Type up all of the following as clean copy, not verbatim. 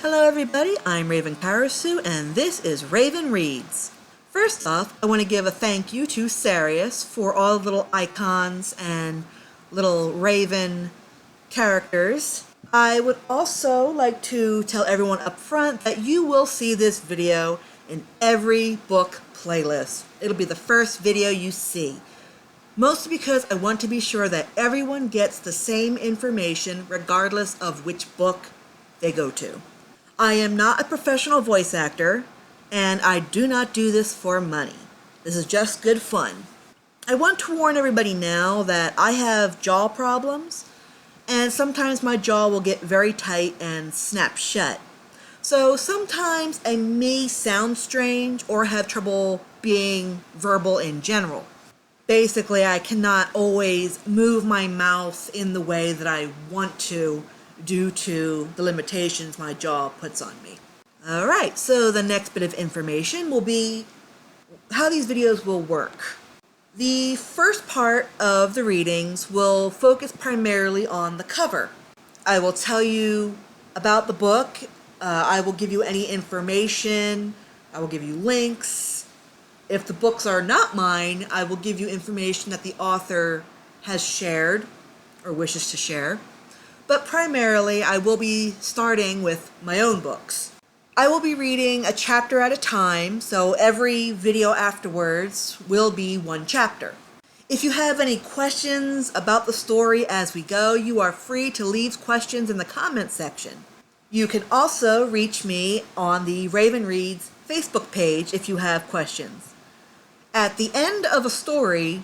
Hello everybody, I'm Ravyn Karasu and this is Ravyn Reads. First off, I want to give a thank you to Sarius for all the little icons and little Ravyn characters. I would also like to tell everyone up front that you will see this video in every book playlist. It'll be the first video you see. Mostly because I want to be sure that everyone gets the same information regardless of which book they go to. I am not a professional voice actor, and I do not do this for money. This is just good fun. I want to warn everybody now that I have jaw problems, and sometimes my jaw will get very tight and snap shut. So sometimes I may sound strange or have trouble being verbal in general. Basically, I cannot always move my mouth in the way that I want to due to the limitations my jaw puts on me. Alright, so the next bit of information will be how these videos will work. The first part of the readings will focus primarily on the cover. I will tell you about the book, I will give you any information, I will give you links. If the books are not mine, I will give you information that the author has shared or wishes to share. But primarily, I will be starting with my own books. I will be reading a chapter at a time, so every video afterwards will be one chapter. If you have any questions about the story as we go, you are free to leave questions in the comment section. You can also reach me on the Ravyn Reads Facebook page if you have questions. At the end of a story,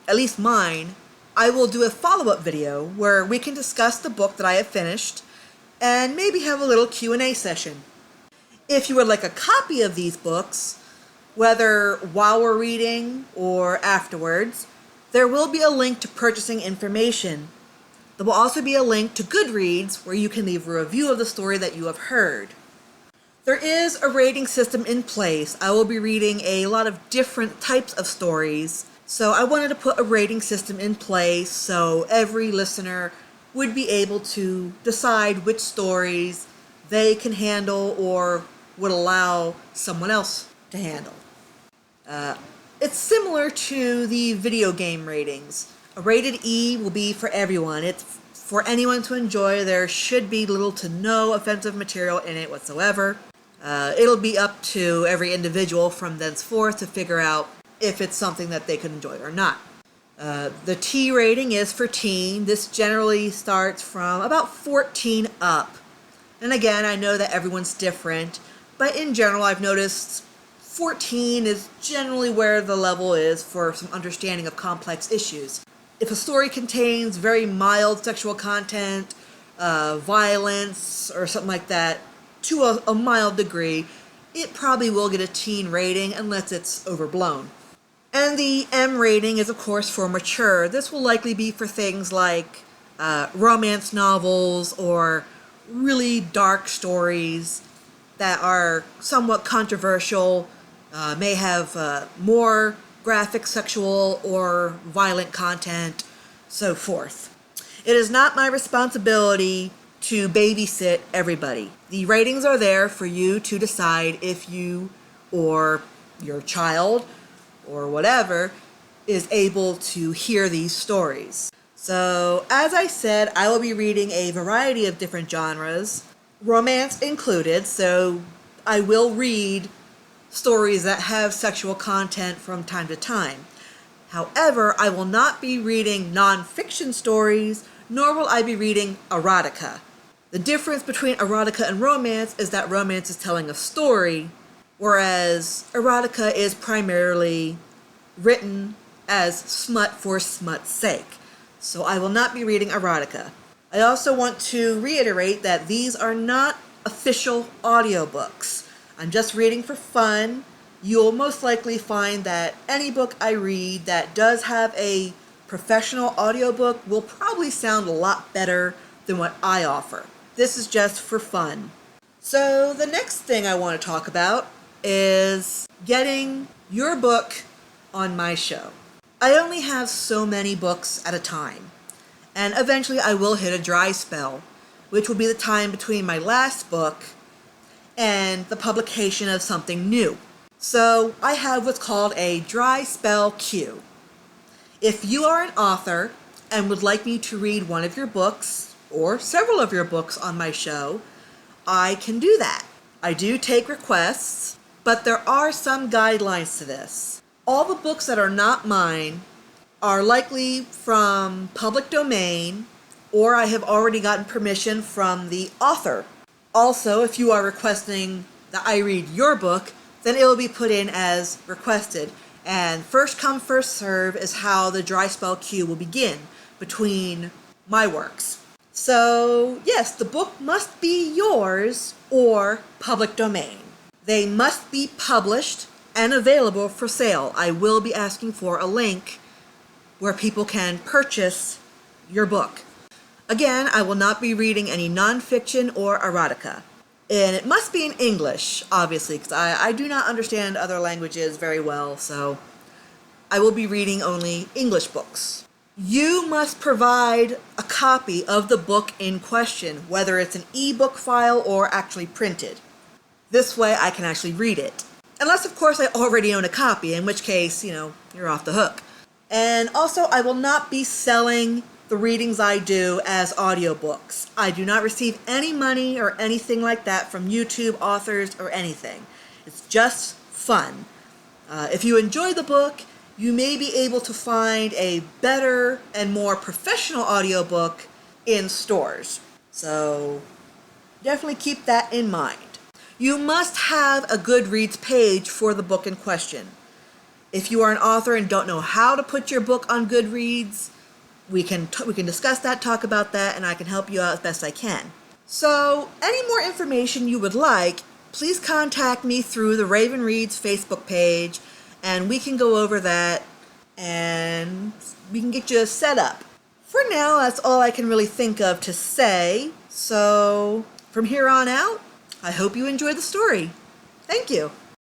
at least mine, I will do a follow-up video where we can discuss the book that I have finished and maybe have a little Q&A session. If you would like a copy of these books, whether while we're reading or afterwards, there will be a link to purchasing information. There will also be a link to Goodreads where you can leave a review of the story that you have heard. There is a rating system in place. I will be reading a lot of different types of stories. So I wanted to put a rating system in place so every listener would be able to decide which stories they can handle or would allow someone else to handle. It's similar to the video game ratings. A rated E will be for everyone. It's for anyone to enjoy. There should be little to no offensive material in it whatsoever. It'll be up to every individual from thenceforth to figure out if it's something that they could enjoy or not. The T rating is for teen. This generally starts from about 14 up. And again, I know that everyone's different, but in general, I've noticed 14 is generally where the level is for some understanding of complex issues. If a story contains very mild sexual content, violence, or something like that, to a mild degree, it probably will get a teen rating unless it's overblown. And the M rating is, of course, for mature. This will likely be for things like romance novels or really dark stories that are somewhat controversial, may have more graphic sexual or violent content, so forth. It is not my responsibility to babysit everybody. The ratings are there for you to decide if you or your child or whatever is able to hear these stories. So, as I said, I will be reading a variety of different genres, romance included, so I will read stories that have sexual content from time to time. However, I will not be reading non-fiction stories, nor will I be reading erotica. The difference between erotica and romance is that romance is telling a story, whereas erotica is primarily written as smut for smut's sake. So I will not be reading erotica. I also want to reiterate that these are not official audiobooks. I'm just reading for fun. You'll most likely find that any book I read that does have a professional audiobook will probably sound a lot better than what I offer. This is just for fun. So the next thing I want to talk about is getting your book on my show. I only have so many books at a time, and eventually I will hit a dry spell, which will be the time between my last book and the publication of something new. So I have what's called a dry spell queue. If you are an author and would like me to read one of your books or several of your books on my show, I can do that. I do take requests, but there are some guidelines to this. All the books that are not mine are likely from public domain, or I have already gotten permission from the author. Also, if you are requesting that I read your book, then it will be put in as requested. And first come, first serve is how the dry spell queue will begin between my works. So, yes, the book must be yours or public domain. They must be published and available for sale. I will be asking for a link where people can purchase your book. Again, I will not be reading any nonfiction or erotica. And it must be in English, obviously, because I do not understand other languages very well, so I will be reading only English books. You must provide a copy of the book in question, whether it's an ebook file or actually printed. This way I can actually read it. Unless, of course, I already own a copy, in which case, you're off the hook. And also, I will not be selling the readings I do as audiobooks. I do not receive any money or anything like that from YouTube, authors, or anything. It's just fun. If you enjoy the book, you may be able to find a better and more professional audiobook in stores. So definitely keep that in mind. You must have a Goodreads page for the book in question. If you are an author and don't know how to put your book on Goodreads, we can discuss that, talk about that, and I can help you out as best I can. So, any more information you would like, please contact me through the Ravyn Reads Facebook page, and we can go over that, and we can get you set up. For now, that's all I can really think of to say, so from here on out, I hope you enjoy the story. Thank you.